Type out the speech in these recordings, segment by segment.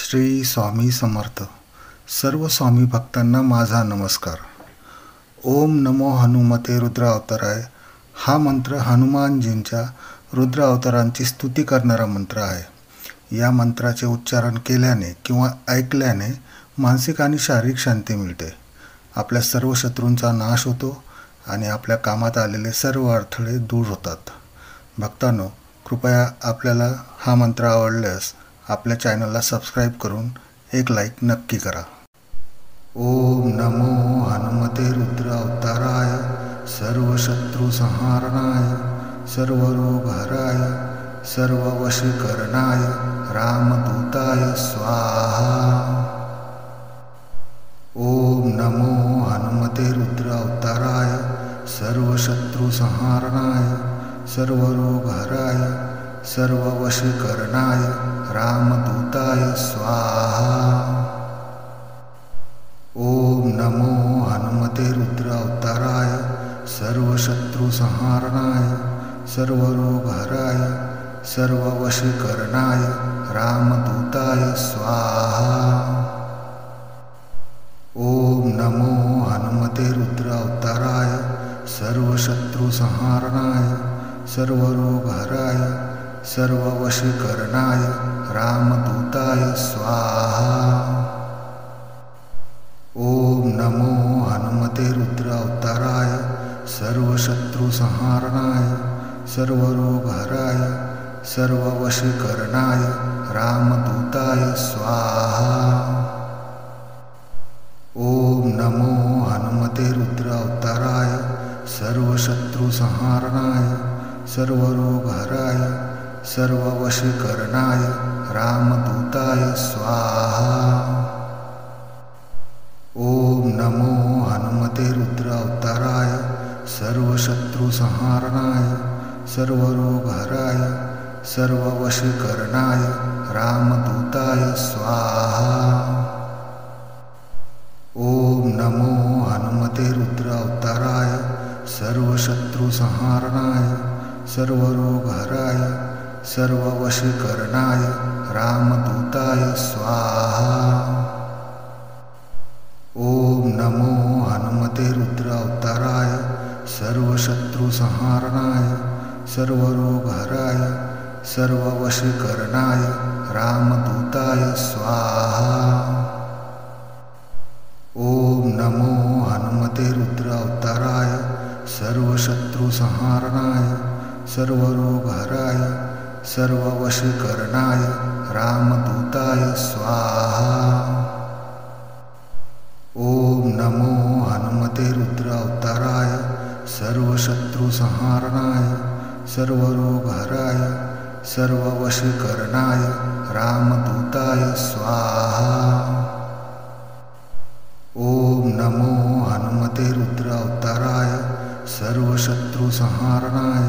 श्री स्वामी समर्थ. सर्व स्वामी भक्तांना माझा नमस्कार. ओम नमो हनुमते रुद्र अवताराय हा मंत्र हनुमानजींच्या रुद्र अवतारांची स्तुती करणारा मंत्र आहे. या मंत्राचे उच्चारण केल्याने किंवा ऐकल्याने मानसिक आणि शारीरिक शांती मिळते. आपल्या सर्व शत्रूंचा नाश होतो आणि आपल्या कामात आलेले सर्व अडथळे दूर होतात. भक्तांनो, कृपया आपल्याला हा मंत्र आवडल्यास आपल्या चॅनलला सबस्क्राईब करून एक लाईक नक्की करा. ओम नमो हनुमते रुद्र अवताराय सर्व शत्रु संहारणाय सर्व रोग हराय सर्व वशीकरणाय रामदूताय स्वाहा. ओम नमो हनुमते रुद्र अवताराय सर्व शत्रु संहारणाय सर्व रोग हराय सर्व वशीकरणाय रामदूताय स्वाहा. ओम नमो हनुमते रुद्र अवताराय सर्व शत्रु संहारणाय सर्व रोग हराय सर्व वशीकरणाय रामदूताय स्वाहा. ओम नमो हनुमते रुद्र अवताराय सर्व शत्रु संहारणाय सर्व रोग हराय सर्व वशीकरणाय रामदूताय स्वाहा. ओम नमो हनुमते रुद्र अवताराय सर्व शत्रु संहारणाय सर्व रोग हराय सर्व वशीकरणाय रामदूताय स्वाहा. ओम नमो हनुमते रुद्र अवताराय सर्व शत्रु संहारणाय सर्व रोग हराय सर्व वशीकरणाय रामदूताय स्वाहा. ओम नमो हनुमते रुद्र अवताराय सर्व शत्रु संहारणाय सर्व रोग हराय सर्व वशीकरणाय रामदूताय स्वाहा. ओम नमो हनुमते रुद्र अवताराय सर्व शत्रु संहारणाय सर्व रोग हराय सर्व वशीकरणाय रामदूताय स्वाहा. ओम नमो हनुमते रुद्र अवताराय सर्व शत्रु संहारणाय सर्व रोग हराय सर्व वशीकरणाय रामदूताय स्वाहा. ओम नमो हनुमते रुद्र अवताराय सर्व शत्रु संहारणाय सर्व रोग हराय सर्व वशीकरणाय रामदूताय स्वाहा. ओम नमो हनुमते रुद्र अवताराय सर्व शत्रु संहारणाय सर्व रोग हराय सर्व वशीकरणाय रामदूताय स्वाहा. ओम नमो हनुमते रुद्र अवताराय सर्व शत्रु संहारणाय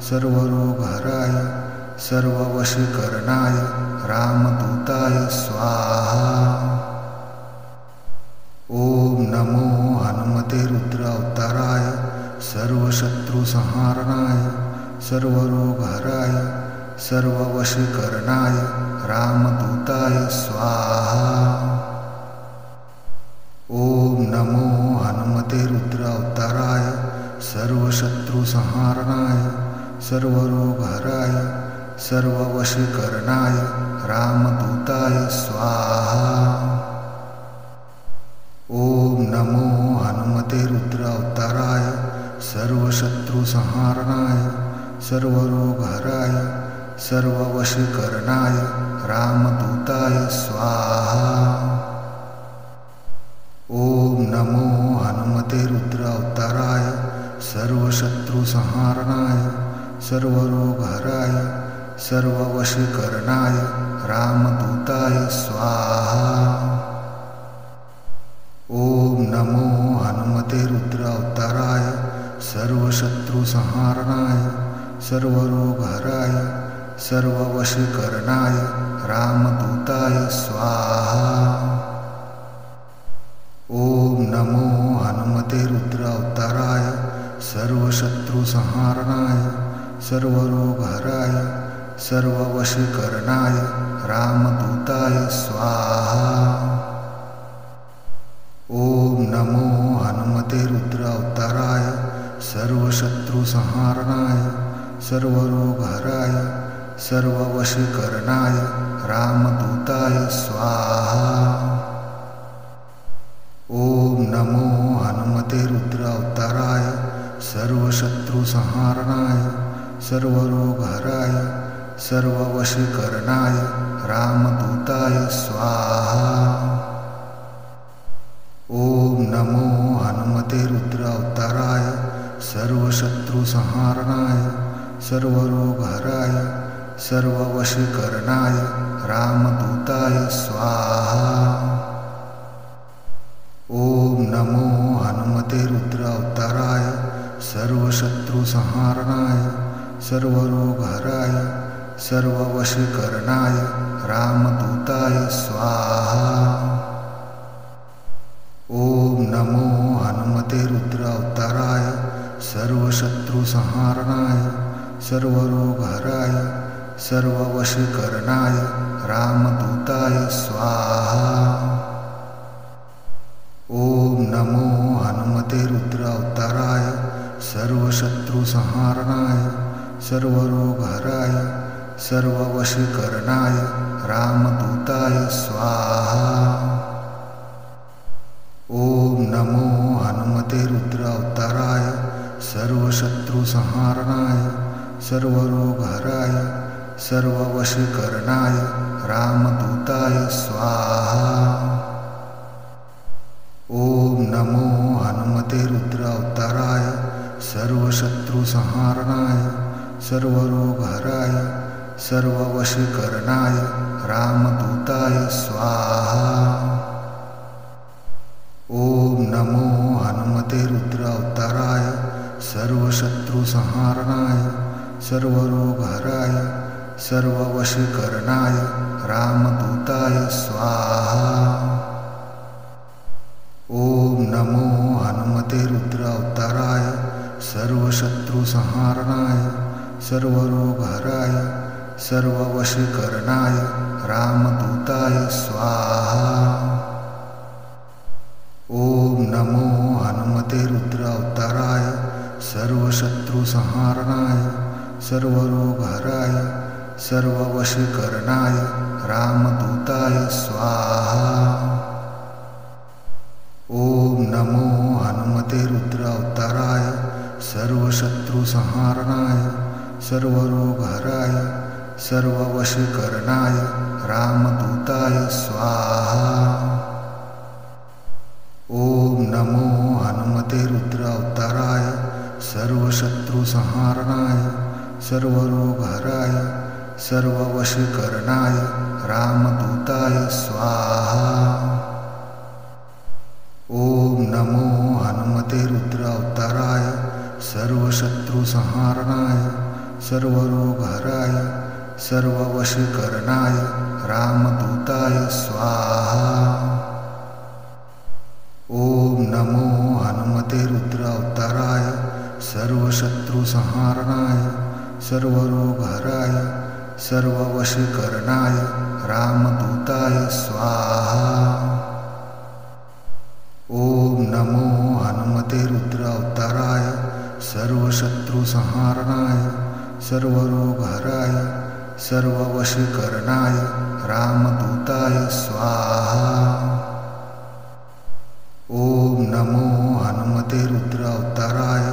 सर्व रोग हराय सर्व वशीकरणाय रामदूताय स्वाहा. ओम नमो हनुमते रुद्र अवताराय सर्व शत्रु संहारणाय सर्व रोग हराय सर्व वशीकरणाय रामदूताय स्वाहा. ओम नमो हनुमते रुद्र अवताराय सर्व शत्रु संहारणाय सर्व रोग हराय सर्व वशीकरणाय रामदूताय स्वाहा. ओम नमो हनुमते रुद्र अवताराय सर्व शत्रु संहारणाय सर्व रोग हराय सर्व वशीकरणाय रामदूताय स्वाहा. ओम नमो हनुमते रुद्र अवताराय सर्व शत्रु संहारणाय सर्व रोग हराय सर्व वशीकरणाय रामदूताय स्वाहा. ओम नमो हनुमते रुद्र अवताराय सर्व शत्रु संहारणाय सर्व रोग हराय सर्व वशीकरणाय रामदूताय स्वाहा. ओम नमो हनुमते रुद्र अवताराय सर्व शत्रु संहारणाय सर्व रोग हराय सर्ववशीकरणाय रामदूताय स्वाहा। ओम नमो हनुमते रुद्र अवताराय सर्वशत्रुसंहारणाय सर्वरोगहराय सर्ववशीकरणाय रामदूताय स्वाहा। ओम नमो हनुमते रुद्र अवताराय सर्वशत्रुसंहारणाय सर्वरोगहराय सर्ववशीकरणाय रामदूताय स्वाहा। ओम नमो हनुमते रुद्र अवताराय सर्वशत्रुसंहारणाय सर्वरोगहराय सर्ववशीकरणाय रामदूताय स्वाहा। ओम नमो हनुमते रुद्र अवताराय सर्वशत्रुसंहारणाय सर्वरोगहराय सर्ववशीकरणाय रामदूताय स्वाहा। ओम नमो हनुमते रुद्र अवताराय सर्वशत्रुसंहारणाय सर्वरोगहराय सर्ववशीकरणाय रामदूताय स्वाहा। ओम नमो हनुमते रुद्र अवताराय सर्वशत्रुसंहारणाय सर्वरोगहराय सर्ववशीकरणाय रामदूताय स्वाहा। ओम नमो हनुमते रुद्र अवताराय सर्वशत्रुसंहारणाय सर्वरोगहराय सर्ववशीकरणाय रामदूताय स्वाहा। ओम नमो हनुमते रुद्र अवताराय सर्वशत्रुसंहारणाय सर्वरोगहराय सर्ववशीकरणाय रामदूताय स्वाहा। ओम नमो हनुमते रुद्र अवताराय सर्वशत्रुसंहारणाय सर्वरोगहराय सर्ववशीकरणाय रामदूताय स्वाहा। ओम नमो हनुमते रुद्र अवताराय सर्वशत्रुसंहारणाय सर्वरोगहराय सर्ववशीकरणाय रामदूताय स्वाहा। ओम नमो हनुमते रुद्र अवताराय सर्वशत्रुसंहारणाय सर्वरोगहराय सर्ववशीकरणाय रामदूताय स्वाहा। ओम नमो हनुमते रुद्र अवताराय सर्वशत्रुसंहारणाय सर्वरोगहराय सर्ववशीकरणाय रामदूताय स्वाहा। ओम नमो हनुमते रुद्र अवताराय सर्वशत्रुसंहारणाय सर्वरोगहराय सर्ववशीकरणाय रामदूताय स्वाहा। ओम नमो हनुमते रुद्र अवताराय सर्वशत्रुसंहारणाय सर्वरोगहराय सर्ववशीकरणाय रामदूताय स्वाहा। ओम नमो हनुमते रुद्र अवताराय सर्वशत्रुसंहारणाय सर्वरोगहराय सर्ववशीकरणाय रामदूताय स्वाहा। ओम नमो हनुमते रुद्र अवताराय सर्वशत्रुसंहारणाय सर्वरोगहराय सर्ववशीकरणाय रामदूताय स्वाहा। ओम नमो हनुमते रुद्र अवताराय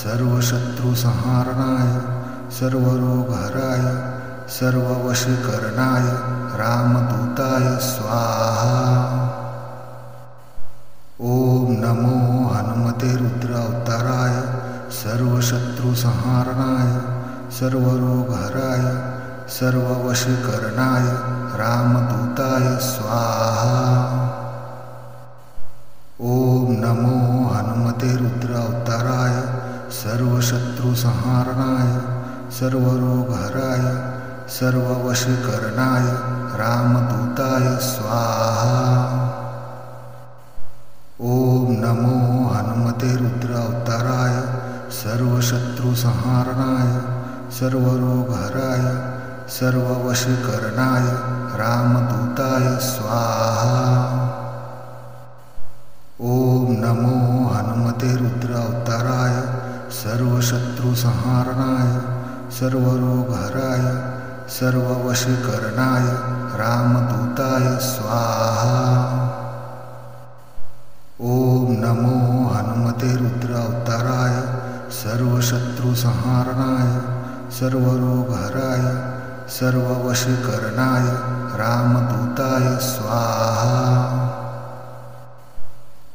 सर्वशत्रुसंहारणाय सर्वरोगहराय सर्ववशीकरणाय रामदूताय स्वाहा। ओम नमो हनुमते रुद्र अवताराय सर्वशत्रुसंहारणाय सर्वरोगहराय सर्ववशीकरणाय रामदूताय स्वाहा। ओम नमो हनुमते रुद्र अवताराय सर्वशत्रुसंहारणाय सर्वरोगहराय सर्ववशीकरणाय रामदूताय स्वाहा। ओम नमो हनुमते रुद्र अवताराय सर्वशत्रुसंहारणाय सर्वरोगहराय सर्ववशीकरणाय रामदूताय स्वाहा। ओम नमो हनुमते रुद्र अवताराय सर्वशत्रुसंहारणाय सर्वरोगहराय सर्ववशीकरणाय रामदूताय स्वाहा। ओम नमो हनुमते रुद्र अवताराय सर्वशत्रुसंहारणाय सर्वरोगहराय सर्ववशीकरणाय रामदूताय स्वाहा।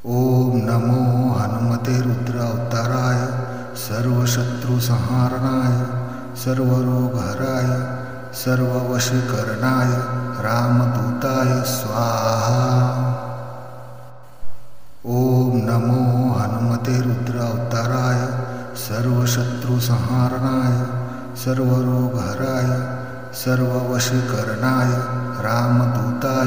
ओम नमो हनुमते रुद्र अवताराय सर्वशत्रुसंहारणाय सर्वरोगहराय सर्ववशीकरणाय रामदूताय स्वाहा। ओम नमो हनुमते रुद्र अवताराय सर्वशत्रुसंहारणाय सर्वरोगहराय सर्ववशीकरणाय रामदूताय